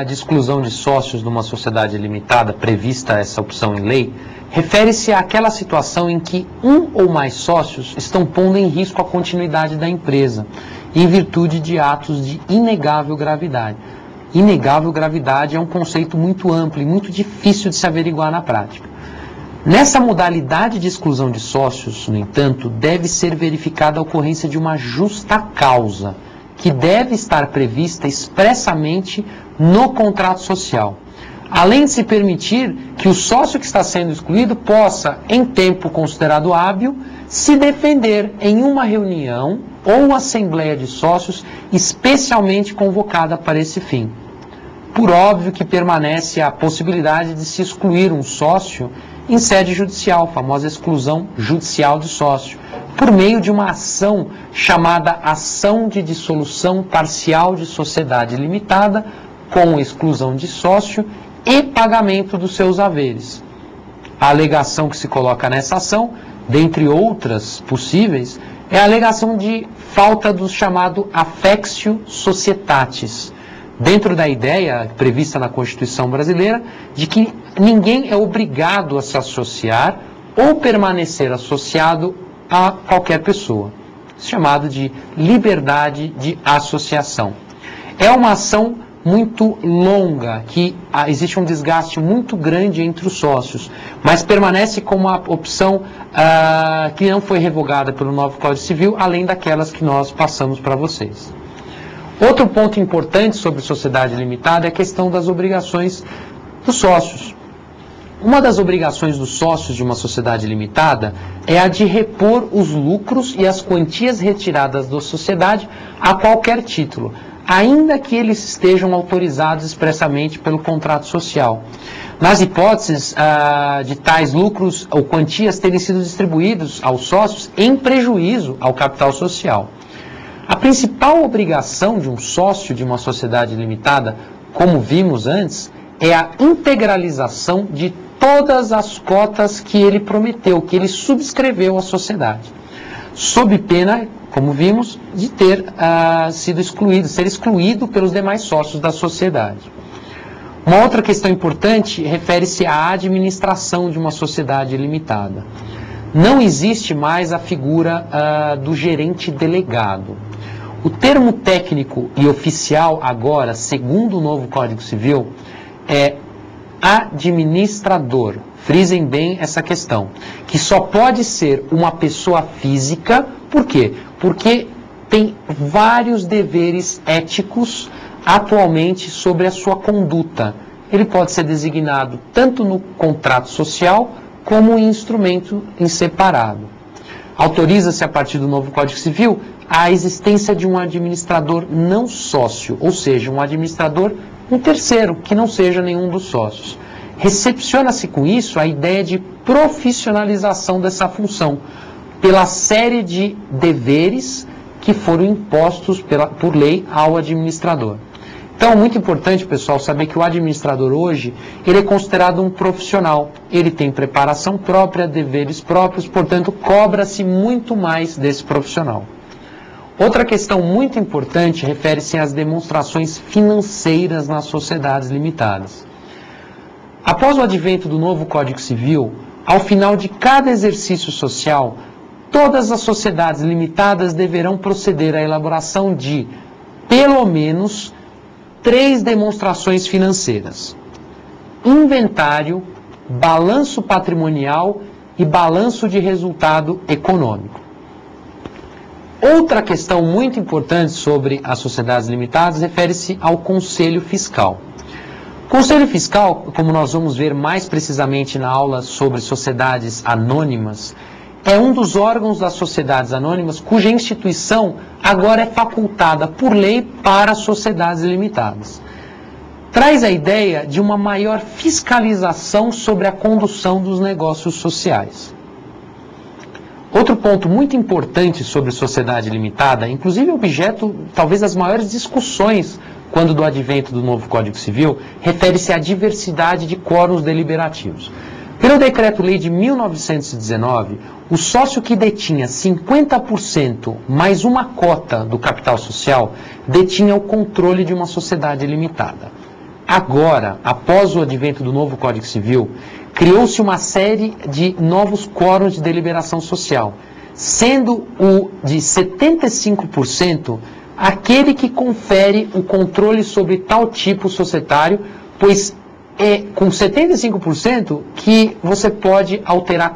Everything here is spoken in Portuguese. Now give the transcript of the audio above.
de exclusão de sócios numa sociedade limitada, prevista essa opção em lei, refere-se àquela situação em que um ou mais sócios estão pondo em risco a continuidade da empresa, em virtude de atos de inegável gravidade. Inegável gravidade é um conceito muito amplo e muito difícil de se averiguar na prática. Nessa modalidade de exclusão de sócios, no entanto, deve ser verificada a ocorrência de uma justa causa, que deve estar prevista expressamente no contrato social, além de se permitir que o sócio que está sendo excluído possa, em tempo considerado hábil, se defender em uma reunião ou assembleia de sócios especialmente convocada para esse fim. Por óbvio que permanece a possibilidade de se excluir um sócio em sede judicial, a famosa exclusão judicial de sócio, por meio de uma ação chamada ação de dissolução parcial de sociedade limitada, com exclusão de sócio e pagamento dos seus haveres. A alegação que se coloca nessa ação, dentre outras possíveis, é a alegação de falta do chamado affectio societatis, dentro da ideia prevista na Constituição brasileira de que ninguém é obrigado a se associar ou permanecer associado a qualquer pessoa, chamado de liberdade de associação. É uma ação muito longa, que existe um desgaste muito grande entre os sócios, mas permanece como uma opção que não foi revogada pelo novo Código Civil, além daquelas que nós passamos para vocês. Outro ponto importante sobre sociedade limitada é a questão das obrigações dos sócios. Uma das obrigações dos sócios de uma sociedade limitada é a de repor os lucros e as quantias retiradas da sociedade a qualquer título, ainda que eles estejam autorizados expressamente pelo contrato social. Nas hipóteses de tais lucros ou quantias terem sido distribuídos aos sócios em prejuízo ao capital social. A principal obrigação de um sócio de uma sociedade limitada, como vimos antes, é a integralização de todas as cotas que ele prometeu, que ele subscreveu à sociedade, sob pena, como vimos, de ter sido excluído, ser excluído pelos demais sócios da sociedade. Uma outra questão importante refere-se à administração de uma sociedade limitada. Não existe mais a figura do gerente delegado. O termo técnico e oficial agora, segundo o novo Código Civil, é administrador. Frisem bem essa questão, que só pode ser uma pessoa física. Por quê? Porque tem vários deveres éticos atualmente sobre a sua conduta. Ele pode ser designado tanto no contrato social como em instrumento em separado. Autoriza-se a partir do novo Código Civil a existência de um administrador não sócio, ou seja, um administrador, um terceiro, que não seja nenhum dos sócios. Recepciona-se com isso a ideia de profissionalização dessa função, pela série de deveres que foram impostos por lei ao administrador. Então, é muito importante, pessoal, saber que o administrador hoje, ele é considerado um profissional. Ele tem preparação própria, deveres próprios, portanto, cobra-se muito mais desse profissional. Outra questão muito importante refere-se às demonstrações financeiras nas sociedades limitadas. Após o advento do novo Código Civil, ao final de cada exercício social, todas as sociedades limitadas deverão proceder à elaboração de, pelo menos, 3 demonstrações financeiras: inventário, balanço patrimonial e balanço de resultado econômico. Outra questão muito importante sobre as sociedades limitadas refere-se ao Conselho Fiscal. O Conselho Fiscal, como nós vamos ver mais precisamente na aula sobre sociedades anônimas, é um dos órgãos das sociedades anônimas cuja instituição agora é facultada por lei para sociedades limitadas. Traz a ideia de uma maior fiscalização sobre a condução dos negócios sociais. Outro ponto muito importante sobre sociedade limitada, inclusive objeto talvez das maiores discussões quando do advento do novo Código Civil, refere-se à diversidade de quórums deliberativos. Pelo Decreto-Lei de 1919, o sócio que detinha 50% mais uma cota do capital social detinha o controle de uma sociedade limitada. agora, após o advento do novo Código Civil, criou-se uma série de novos quóruns de deliberação social, sendo o de 75% aquele que confere o controle sobre tal tipo societário, pois é com 75% que você pode alterar